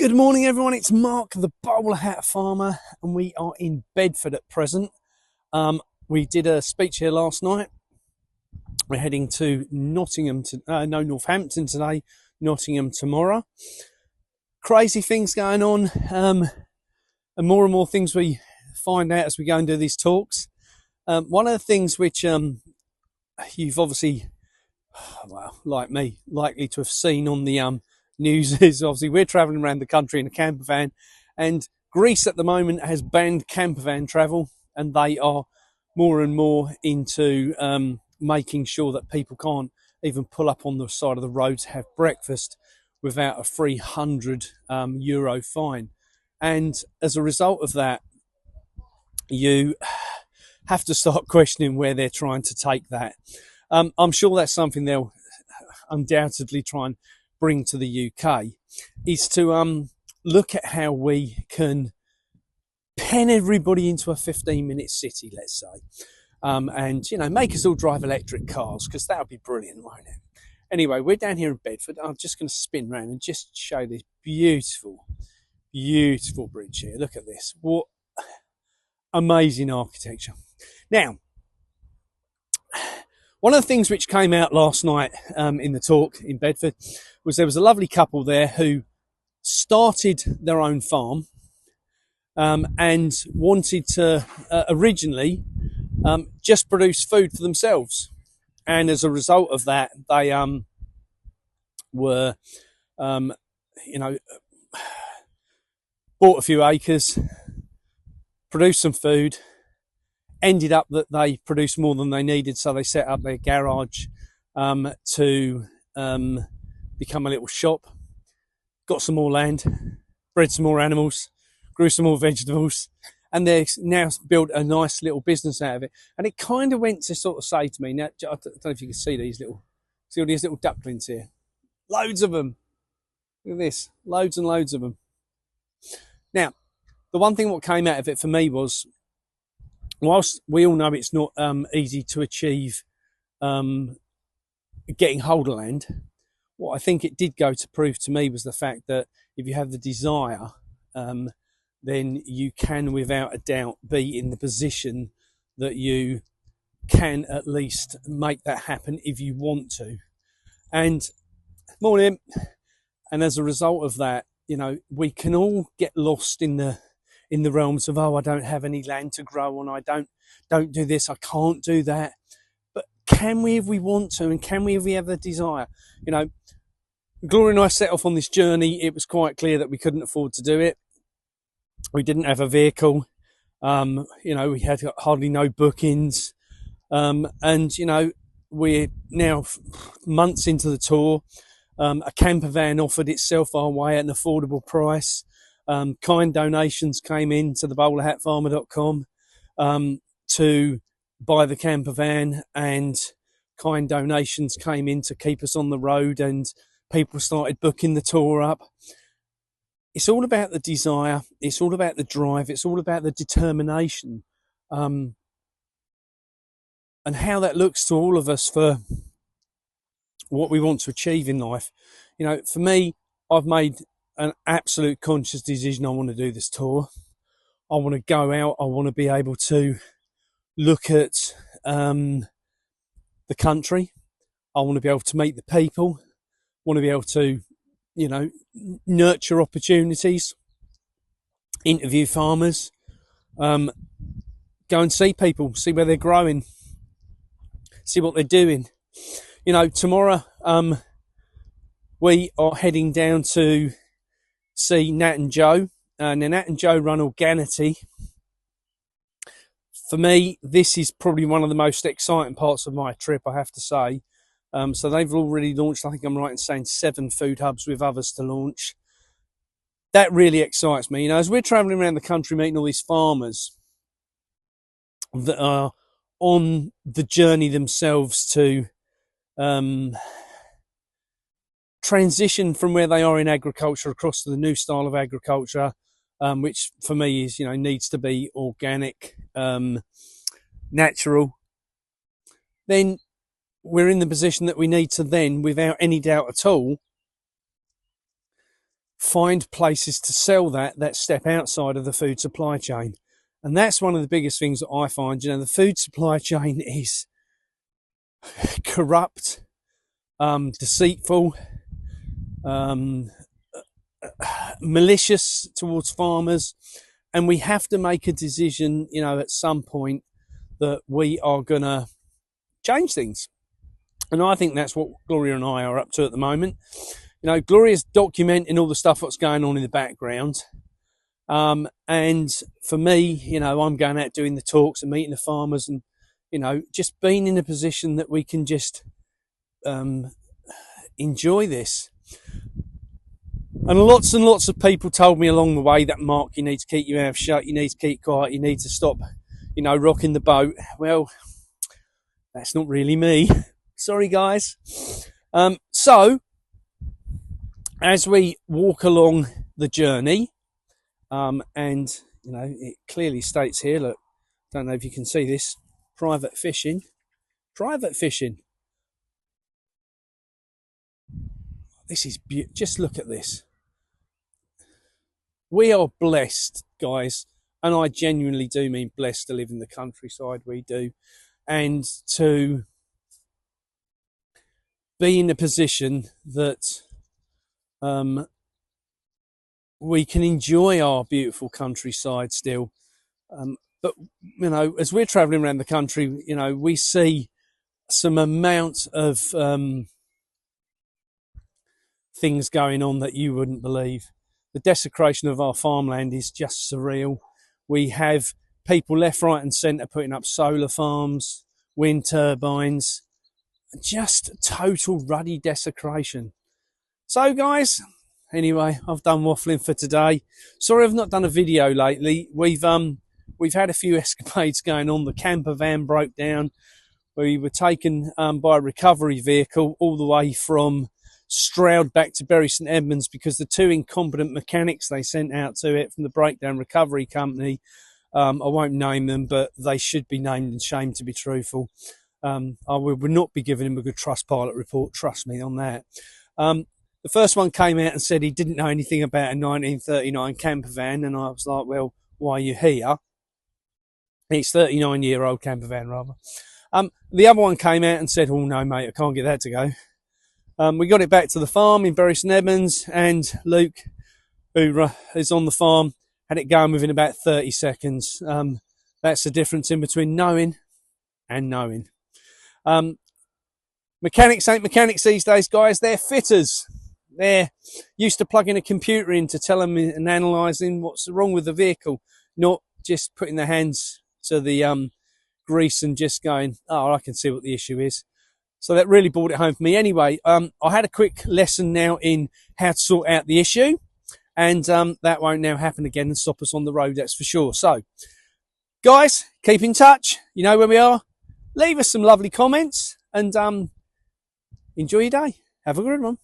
Good morning, everyone. It's Mark, the BowlerHat Farmer, and we are in Bedford at present. We did a speech here last night. We're heading to Northampton today, Nottingham tomorrow. Crazy things going on, and more things we find out as we go and do these talks. One of the things which you've obviously, well, like me, likely to have seen on the news is obviously we're travelling around the country in a camper van, and Greece at the moment has banned camper van travel, and they are more and more into making sure that people can't even pull up on the side of the road to have breakfast without a €300 fine. And as a result of that, you have to start questioning where they're trying to take that. I'm sure that's something they'll undoubtedly try and bring to the UK, is to look at how we can pen everybody into a 15-minute city, let's say, and make us all drive electric cars, because that would be brilliant, won't it? Anyway, we're down here in Bedford. I'm just going to spin round and just show this beautiful bridge here. Look at this. What amazing architecture. Now, one of the things which came out last night in the talk in Bedford was there was a lovely couple there who started their own farm and wanted to originally just produce food for themselves. And as a result of that, they were, bought a few acres, produced some food, ended up that they produced more than they needed, so they set up their garage to become a little shop, got some more land, bred some more animals, grew some more vegetables, and they've now built a nice little business out of it. And it kind of went to sort of say to me, now, I don't know if you can see all these little ducklings here. Loads of them. Look at this, loads and loads of them. Now, the one thing what came out of it for me was, whilst we all know it's not easy to achieve getting hold of land, what I think it did go to prove to me was the fact that if you have the desire, then you can without a doubt be in the position that you can at least make that happen if you want to. And morning. And as a result of that, we can all get lost in the realms of, I don't have any land to grow on, I don't do this, I can't do that. But can we if we want to, and can we if we have the desire? Gloria and I set off on this journey. It was quite clear that we couldn't afford to do it. We didn't have a vehicle. We had hardly no bookings. And we're now months into the tour. A camper van offered itself our way at an affordable price. Kind donations came in to the BowlerHatFarmer.com to buy the camper van, and kind donations came in to keep us on the road, and people started booking the tour up. It's all about the desire, it's all about the drive, it's all about the determination, and how that looks to all of us for what we want to achieve in life. For me, I've made an absolute conscious decision. I want to do this tour. I want to go out. I want to be able to look at the country. I want to be able to meet the people. I want to be able to, nurture opportunities, interview farmers, go and see people, see where they're growing, see what they're doing. Tomorrow we are heading down to see Nat and Joe. Now, Nat and Joe run Organity. For me, this is probably one of the most exciting parts of my trip, I have to say. So they've already launched, I think I'm right in saying, 7 food hubs with others to launch. That really excites me. As we're travelling around the country meeting all these farmers that are on the journey themselves to transition from where they are in agriculture across to the new style of agriculture, which for me is, needs to be organic, natural, then we're in the position that we need to then, without any doubt at all, find places to sell that step outside of the food supply chain. And that's one of the biggest things that I find. You know, the food supply chain is corrupt, deceitful, malicious towards farmers, and we have to make a decision, you know, at some point that we are going to change things. And I think that's what Gloria and I are up to at the moment. You know, Gloria's documenting all the stuff that's going on in the background. And for me, you know, I'm going out doing the talks and meeting the farmers and, you know, just being in a position that we can just enjoy this. And lots of people told me along the way that, Mark, you need to keep your mouth shut, you need to keep quiet, you need to stop, you know, rocking the boat. Well, that's not really me. Sorry, guys. So, as we walk along the journey, and, you know, it clearly states here, look, don't know if you can see this, private fishing. This is beautiful. Just look at this. We are blessed, guys, and I genuinely do mean blessed to live in the countryside. We do, and to be in a position that we can enjoy our beautiful countryside still. But, you know, as we're traveling around the country, you know, we see some amount of things going on that you wouldn't believe. The desecration of our farmland is just surreal. We have people left, right and centre putting up solar farms, wind turbines, just total ruddy desecration. So, guys, anyway, I've done waffling for today. Sorry I've not done a video lately. We've had a few escapades going on. The camper van broke down. We were taken by a recovery vehicle all the way from Stroud back to Bury St Edmunds because the two incompetent mechanics they sent out to it from the breakdown recovery company, I won't name them, but they should be named and shamed, to be truthful. I would not be giving him a good Trustpilot report, trust me on that. The first one came out and said he didn't know anything about a 1939 camper van, and I was like, well, why are you here? It's 39-year-old camper van, rather. The other one came out and said, oh no, mate, I can't get that to go. We got it back to the farm in Bury St Edmunds, and Luke, who is on the farm, had it going within about 30 seconds. That's the difference in between knowing and knowing. Mechanics ain't mechanics these days, guys. They're fitters. They're used to plugging a computer in to tell them and analysing what's wrong with the vehicle, not just putting their hands to the grease and just going, oh, I can see what the issue is. So that really brought it home for me. Anyway, I had a quick lesson now in how to sort out the issue, and that won't now happen again and stop us on the road, that's for sure. So, guys, keep in touch. You know where we are. Leave us some lovely comments, and enjoy your day. Have a good one.